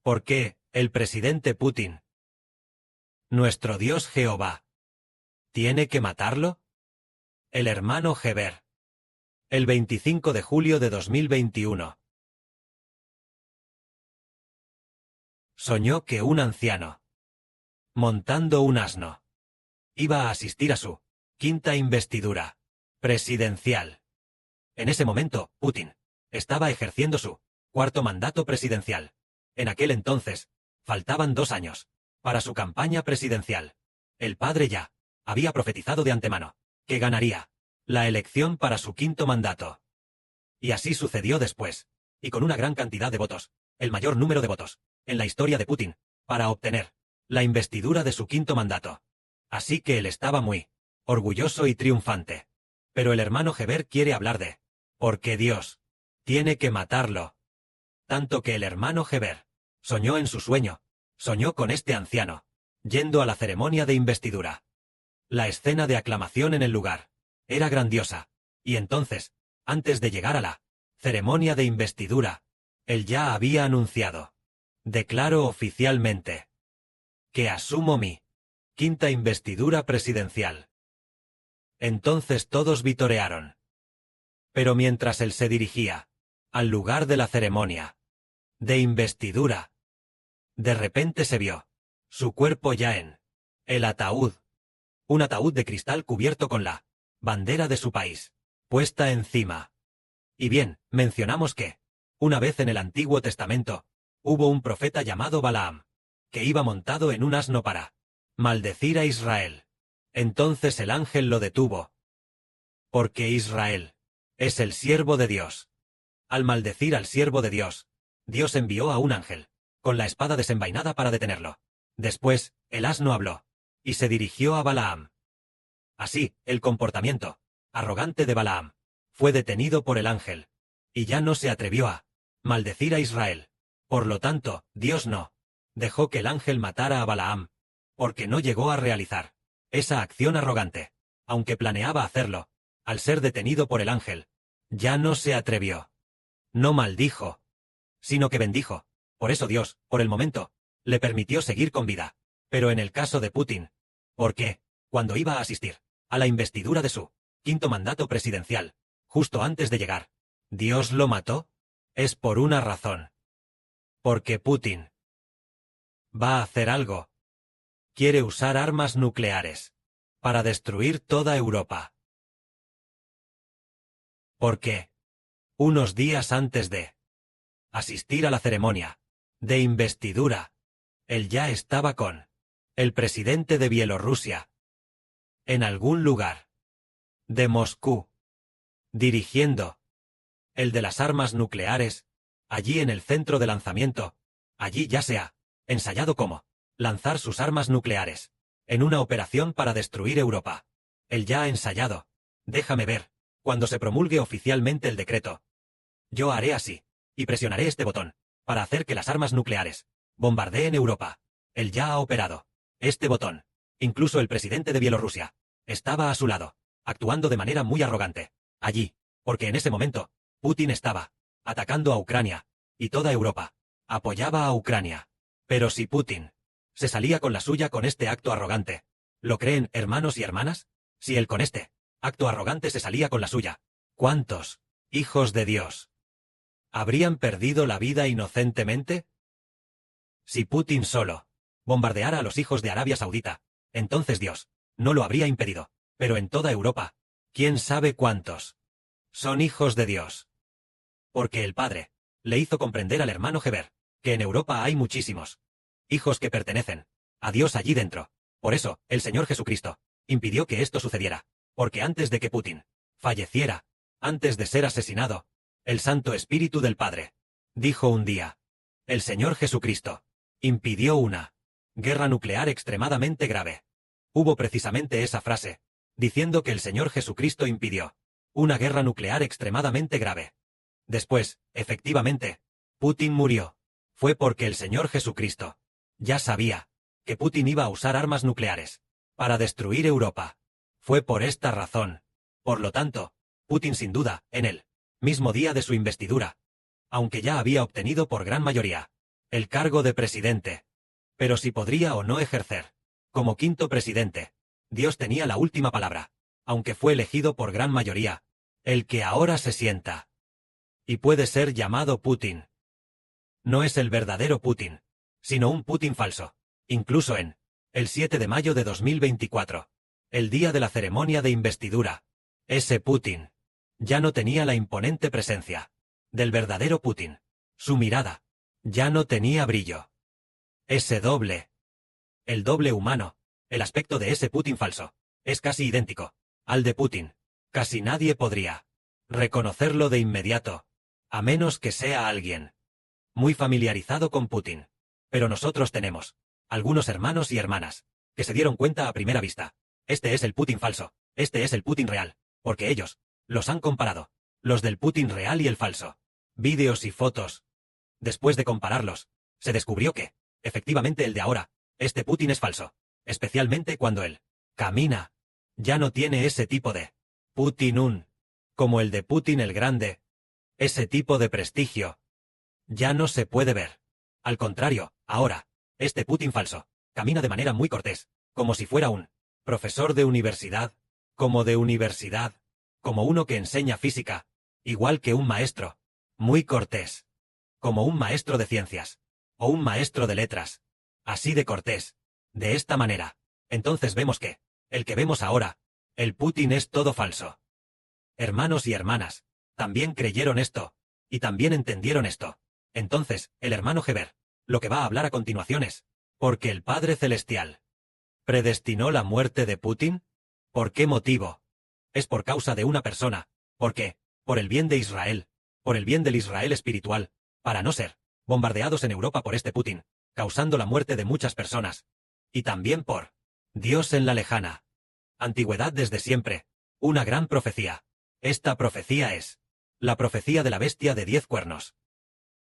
¿Por qué, el presidente Putin, nuestro Dios Jehová, tiene que matarlo? El hermano Heber. El 25 de julio de 2021. Soñó que un anciano, montando un asno, iba a asistir a su quinta investidura presidencial. En ese momento, Putin estaba ejerciendo su cuarto mandato presidencial. En aquel entonces, faltaban 2 años para su campaña presidencial. El padre ya había profetizado de antemano que ganaría la elección para su quinto mandato. Y así sucedió después, y con una gran cantidad de votos, el mayor número de votos en la historia de Putin, para obtener la investidura de su quinto mandato. Así que él estaba muy orgulloso y triunfante. Pero el hermano Heber quiere hablar de ¿por qué Dios tiene que matarlo? Tanto que el hermano Heber soñó en su sueño, soñó con este anciano, yendo a la ceremonia de investidura. La escena de aclamación en el lugar era grandiosa, y entonces, antes de llegar a la ceremonia de investidura, él ya había anunciado: declaro oficialmente que asumo mi quinta investidura presidencial. Entonces todos vitorearon. Pero mientras él se dirigía al lugar de la ceremonia de investidura, de repente se vio su cuerpo ya en el ataúd, un ataúd de cristal cubierto con la bandera de su país puesta encima. Y bien, mencionamos que, una vez en el Antiguo Testamento, hubo un profeta llamado Balaam, que iba montado en un asno para maldecir a Israel. Entonces el ángel lo detuvo. Porque Israel es el siervo de Dios. Al maldecir al siervo de Dios, Dios envió a un ángel, con la espada desenvainada para detenerlo. Después, el asno habló, y se dirigió a Balaam. Así, el comportamiento arrogante de Balaam fue detenido por el ángel, y ya no se atrevió a maldecir a Israel. Por lo tanto, Dios no dejó que el ángel matara a Balaam, porque no llegó a realizar esa acción arrogante. Aunque planeaba hacerlo, al ser detenido por el ángel, ya no se atrevió. No maldijo, sino que bendijo. Por eso Dios, por el momento, le permitió seguir con vida. Pero en el caso de Putin, ¿por qué? Cuando iba a asistir a la investidura de su quinto mandato presidencial, justo antes de llegar, ¿Dios lo mató? Es por una razón. Porque Putin va a hacer algo. Quiere usar armas nucleares para destruir toda Europa. ¿Por qué? Unos días antes de asistir a la ceremonia de investidura, él ya estaba con el presidente de Bielorrusia en algún lugar de Moscú, dirigiendo el de las armas nucleares, allí en el centro de lanzamiento. Allí ya se ha ensayado cómo lanzar sus armas nucleares en una operación para destruir Europa. Él ya ha ensayado. Déjame ver, cuando se promulgue oficialmente el decreto, yo haré así, y presionaré este botón, para hacer que las armas nucleares bombardeen Europa. Él ya ha operado este botón. Incluso el presidente de Bielorrusia estaba a su lado, actuando de manera muy arrogante, allí, porque en ese momento, Putin estaba atacando a Ucrania, y toda Europa apoyaba a Ucrania. Pero si Putin se salía con la suya con este acto arrogante, ¿lo creen, hermanos y hermanas? Si él con este acto arrogante se salía con la suya, ¿cuántos hijos de Dios habrían perdido la vida inocentemente? Si Putin solo bombardeara a los hijos de Arabia Saudita, entonces Dios no lo habría impedido. Pero en toda Europa, ¿quién sabe cuántos son hijos de Dios? Porque el Padre le hizo comprender al hermano Heber que en Europa hay muchísimos hijos que pertenecen a Dios allí dentro. Por eso, el Señor Jesucristo impidió que esto sucediera, porque antes de que Putin falleciera, antes de ser asesinado, el Santo Espíritu del Padre dijo un día: el Señor Jesucristo impidió una guerra nuclear extremadamente grave. Hubo precisamente esa frase, diciendo que el Señor Jesucristo impidió una guerra nuclear extremadamente grave. Después, efectivamente, Putin murió. Fue porque el Señor Jesucristo ya sabía que Putin iba a usar armas nucleares para destruir Europa. Fue por esta razón. Por lo tanto, Putin sin duda, en el mismo día de su investidura, aunque ya había obtenido por gran mayoría el cargo de presidente. Pero si podría o no ejercer. Como quinto presidente, Dios tenía la última palabra, aunque fue elegido por gran mayoría, el que ahora se sienta. Y puede ser llamado Putin. No es el verdadero Putin, sino un Putin falso, incluso el 7 de mayo de 2024, el día de la ceremonia de investidura. Ese Putin ya no tenía la imponente presencia del verdadero Putin. Su mirada ya no tenía brillo. Ese doble, el doble humano, el aspecto de ese Putin falso, es casi idéntico al de Putin. Casi nadie podría reconocerlo de inmediato, a menos que sea alguien muy familiarizado con Putin. Pero nosotros tenemos algunos hermanos y hermanas que se dieron cuenta a primera vista. Este es el Putin falso, este es el Putin real, porque ellos los han comparado, los del Putin real y el falso. Vídeos y fotos. Después de compararlos, se descubrió que, efectivamente el de ahora, este Putin es falso, especialmente cuando él camina. Ya no tiene ese tipo de Putin como el de Putin el Grande. Ese tipo de prestigio ya no se puede ver. Al contrario, ahora, este Putin falso camina de manera muy cortés, como si fuera un profesor de universidad, como uno que enseña física, igual que un maestro, muy cortés, como un maestro de ciencias, o un maestro de letras, así de cortés, de esta manera. Entonces vemos que, el que vemos ahora, el Putin es todo falso. Hermanos y hermanas, también creyeron esto, y también entendieron esto. Entonces, el hermano Heber, lo que va a hablar a continuación es, ¿porque el Padre Celestial predestinó la muerte de Putin? ¿Por qué motivo? Es por causa de una persona. ¿Por qué? Por el bien de Israel, por el bien del Israel espiritual, para no ser bombardeados en Europa por este Putin, causando la muerte de muchas personas. Y también por Dios en la lejana antigüedad desde siempre, una gran profecía. Esta profecía es la profecía de la bestia de 10 cuernos.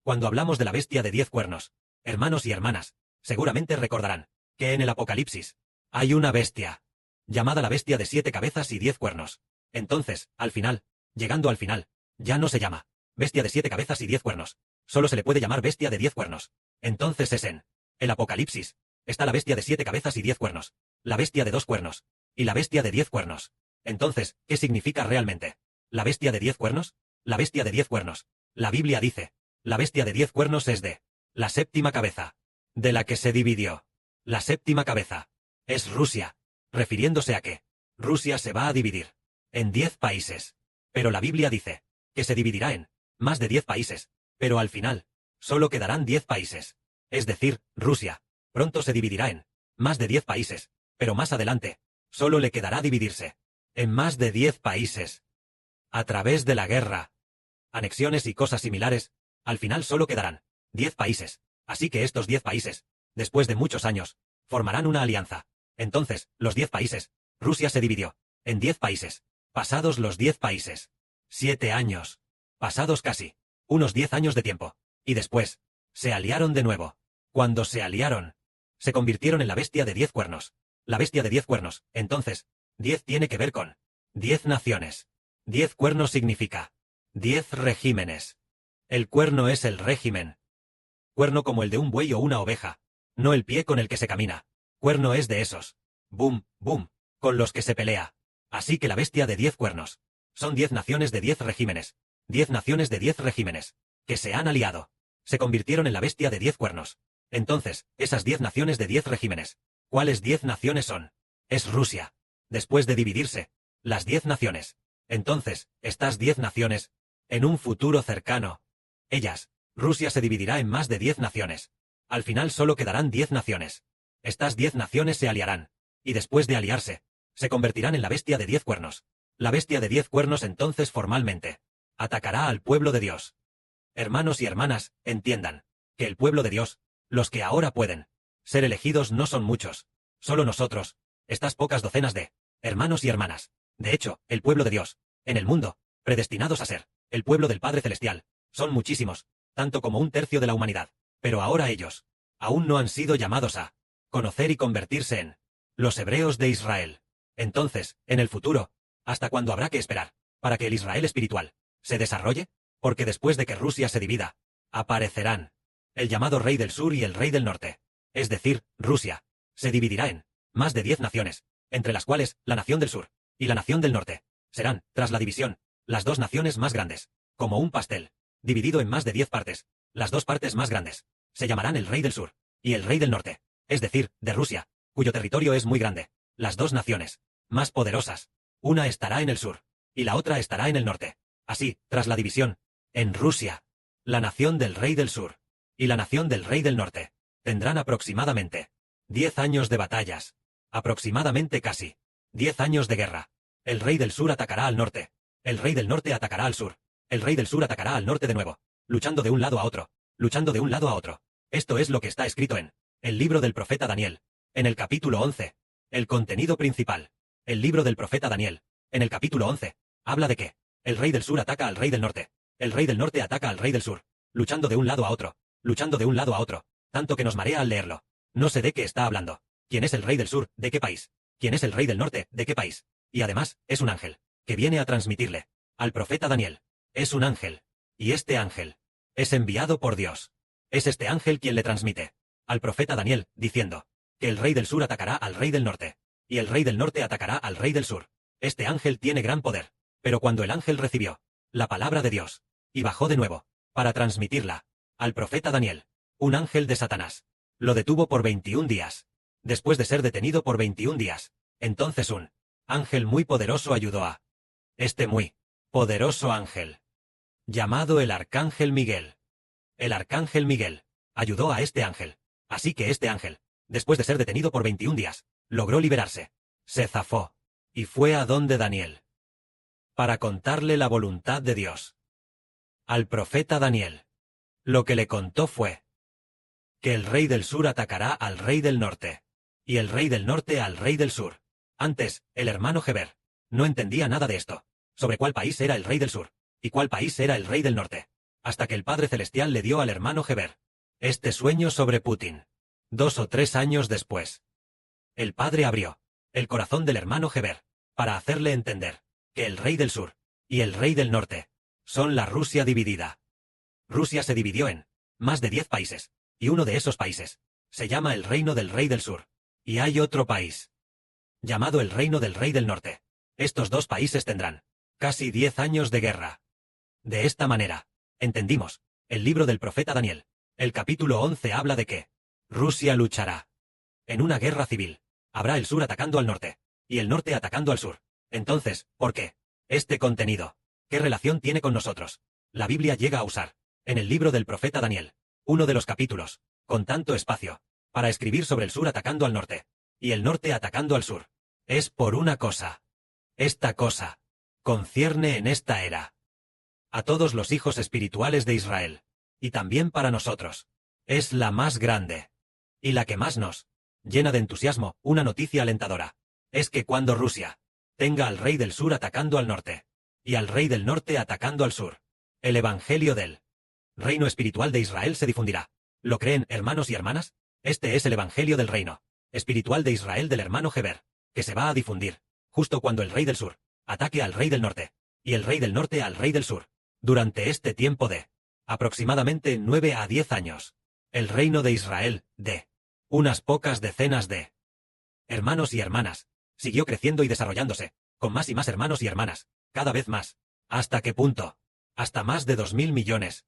Cuando hablamos de la bestia de 10 cuernos, hermanos y hermanas, seguramente recordarán que en el Apocalipsis hay una bestia llamada la bestia de 7 cabezas y 10 cuernos. Entonces, al final, llegando al final, ya no se llama bestia de 7 cabezas y 10 cuernos, solo se le puede llamar bestia de 10 cuernos. Entonces es en el Apocalipsis está la bestia de 7 cabezas y 10 cuernos, la bestia de 2 cuernos, y la bestia de 10 cuernos. Entonces, ¿qué significa realmente la bestia de 10 cuernos? La bestia de 10 cuernos. La Biblia dice, la bestia de 10 cuernos es de la séptima cabeza, de la que se dividió. La séptima cabeza es Rusia, refiriéndose a que Rusia se va a dividir en 10 países. Pero la Biblia dice que se dividirá en más de 10 países, pero al final, solo quedarán 10 países. Es decir, Rusia pronto se dividirá en más de 10 países, pero más adelante, solo le quedará dividirse en más de 10 países. A través de la guerra, anexiones y cosas similares, al final solo quedarán 10 países. Así que estos 10 países, después de muchos años, formarán una alianza. Entonces, los 10 países, Rusia se dividió en 10 países. Pasados los 10 países, 7 años, pasados casi unos 10 años de tiempo, y después, se aliaron de nuevo. Cuando se aliaron, se convirtieron en la bestia de 10 cuernos. La bestia de 10 cuernos. Entonces, 10 tiene que ver con 10 naciones. 10 cuernos significa 10 regímenes. El cuerno es el régimen. Cuerno como el de un buey o una oveja, no el pie con el que se camina. Cuerno es de esos. Boom, boom, con los que se pelea. Así que la bestia de 10 cuernos son 10 naciones de 10 regímenes. 10 naciones de 10 regímenes que se han aliado. Se convirtieron en la bestia de 10 cuernos. Entonces, esas 10 naciones de 10 regímenes, ¿cuáles 10 naciones son? Es Rusia. Después de dividirse, las 10 naciones. Entonces, estas 10 naciones, en un futuro cercano, ellas, Rusia se dividirá en más de 10 naciones. Al final solo quedarán 10 naciones. Estas 10 naciones se aliarán, y después de aliarse, se convertirán en la bestia de 10 cuernos. La bestia de 10 cuernos entonces formalmente atacará al pueblo de Dios. Hermanos y hermanas, entiendan que el pueblo de Dios, los que ahora pueden ser elegidos no son muchos, solo nosotros, estas pocas docenas de hermanos y hermanas. De hecho, el pueblo de Dios, en el mundo, predestinados a ser el pueblo del Padre Celestial, son muchísimos, tanto como un tercio de la humanidad. Pero ahora ellos aún no han sido llamados a conocer y convertirse en los hebreos de Israel. Entonces, en el futuro, ¿hasta cuándo habrá que esperar para que el Israel espiritual se desarrolle? Porque después de que Rusia se divida, aparecerán el llamado Rey del Sur y el Rey del Norte, es decir, Rusia, se dividirá en más de 10 naciones, entre las cuales la nación del sur y la nación del norte serán, tras la división, las dos naciones más grandes, como un pastel, dividido en más de 10 partes. Las dos partes más grandes se llamarán el Rey del Sur y el Rey del Norte, es decir, de Rusia, cuyo territorio es muy grande. Las dos naciones más poderosas, una estará en el sur y la otra estará en el norte. Así, tras la división, en Rusia, la nación del Rey del Sur y la nación del Rey del Norte tendrán aproximadamente 10 años de batallas, aproximadamente casi 10 años de guerra. El Rey del Sur atacará al norte, el Rey del Norte atacará al sur, el Rey del Sur atacará al norte de nuevo, luchando de un lado a otro, luchando de un lado a otro. Esto es lo que está escrito en el libro del profeta Daniel, en el capítulo 11. El contenido principal. El libro del profeta Daniel, en el capítulo 11, habla de que el Rey del Sur ataca al Rey del Norte, el Rey del Norte ataca al Rey del Sur, luchando de un lado a otro, luchando de un lado a otro, tanto que nos marea al leerlo. No sé de qué está hablando. ¿Quién es el Rey del Sur? ¿De qué país? ¿Quién es el Rey del Norte? ¿De qué país? Y además, es un ángel, que viene a transmitirle al profeta Daniel. Es un ángel. Y este ángel es enviado por Dios. Es este ángel quien le transmite al profeta Daniel, diciendo que el Rey del Sur atacará al Rey del Norte, y el Rey del Norte atacará al Rey del Sur. Este ángel tiene gran poder, pero cuando el ángel recibió la palabra de Dios, y bajó de nuevo, para transmitirla al profeta Daniel, un ángel de Satanás lo detuvo por 21 días. Después de ser detenido por 21 días, entonces un ángel muy poderoso ayudó a este muy poderoso ángel, llamado el Arcángel Miguel. El Arcángel Miguel ayudó a este ángel, así que este ángel, después de ser detenido por 21 días, logró liberarse, se zafó, y fue a donde Daniel, para contarle la voluntad de Dios. Al profeta Daniel, lo que le contó fue que el Rey del Sur atacará al Rey del Norte, y el Rey del Norte al Rey del Sur. Antes, el hermano Heber no entendía nada de esto, sobre cuál país era el Rey del Sur, y cuál país era el Rey del Norte, hasta que el Padre Celestial le dio al hermano Heber este sueño sobre Putin. 2 o 3 años después, el Padre abrió el corazón del hermano Heber para hacerle entender que el Rey del Sur y el Rey del Norte son la Rusia dividida. Rusia se dividió en más de 10 países, y uno de esos países se llama el Reino del Rey del Sur, y hay otro país llamado el Reino del Rey del Norte. Estos dos países tendrán casi 10 años de guerra. De esta manera, entendimos el libro del profeta Daniel. El capítulo 11 habla de que Rusia luchará en una guerra civil. Habrá el sur atacando al norte, y el norte atacando al sur. Entonces, ¿por qué? Este contenido, ¿qué relación tiene con nosotros? La Biblia llega a usar, en el libro del profeta Daniel, uno de los capítulos, con tanto espacio, para escribir sobre el sur atacando al norte, y el norte atacando al sur. Es por una cosa. Esta cosa concierne en esta era a todos los hijos espirituales de Israel, y también para nosotros. Es la más grande, y la que más nos llena de entusiasmo. Una noticia alentadora es que cuando Rusia tenga al Rey del Sur atacando al norte, y al Rey del Norte atacando al sur, el evangelio del reino espiritual de Israel se difundirá. ¿Lo creen, hermanos y hermanas? Este es el evangelio del reino espiritual de Israel del hermano Heber, que se va a difundir justo cuando el Rey del Sur ataque al Rey del Norte, y el Rey del Norte al Rey del Sur. Durante este tiempo de aproximadamente 9 a 10 años, el reino de Israel, de unas pocas decenas de hermanos y hermanas, siguió creciendo y desarrollándose, con más y más hermanos y hermanas, cada vez más. ¿Hasta qué punto? Hasta más de 2.000 millones.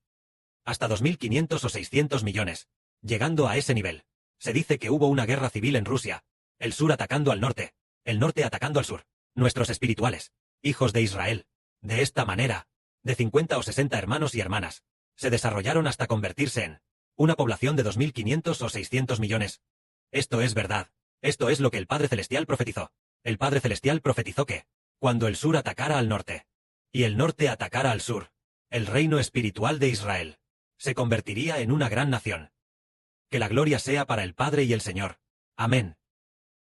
Hasta 2.500 o 600 millones. Llegando a ese nivel, se dice que hubo una guerra civil en Rusia, el sur atacando al norte, el norte atacando al sur. Nuestros espirituales, hijos de Israel, de esta manera, de 50 o 60 hermanos y hermanas, se desarrollaron hasta convertirse en una población de 2.500 o 600 millones. Esto es verdad. Esto es lo que el Padre Celestial profetizó. El Padre Celestial profetizó que, cuando el sur atacara al norte, y el norte atacara al sur, el reino espiritual de Israel se convertiría en una gran nación. Que la gloria sea para el Padre y el Señor. Amén.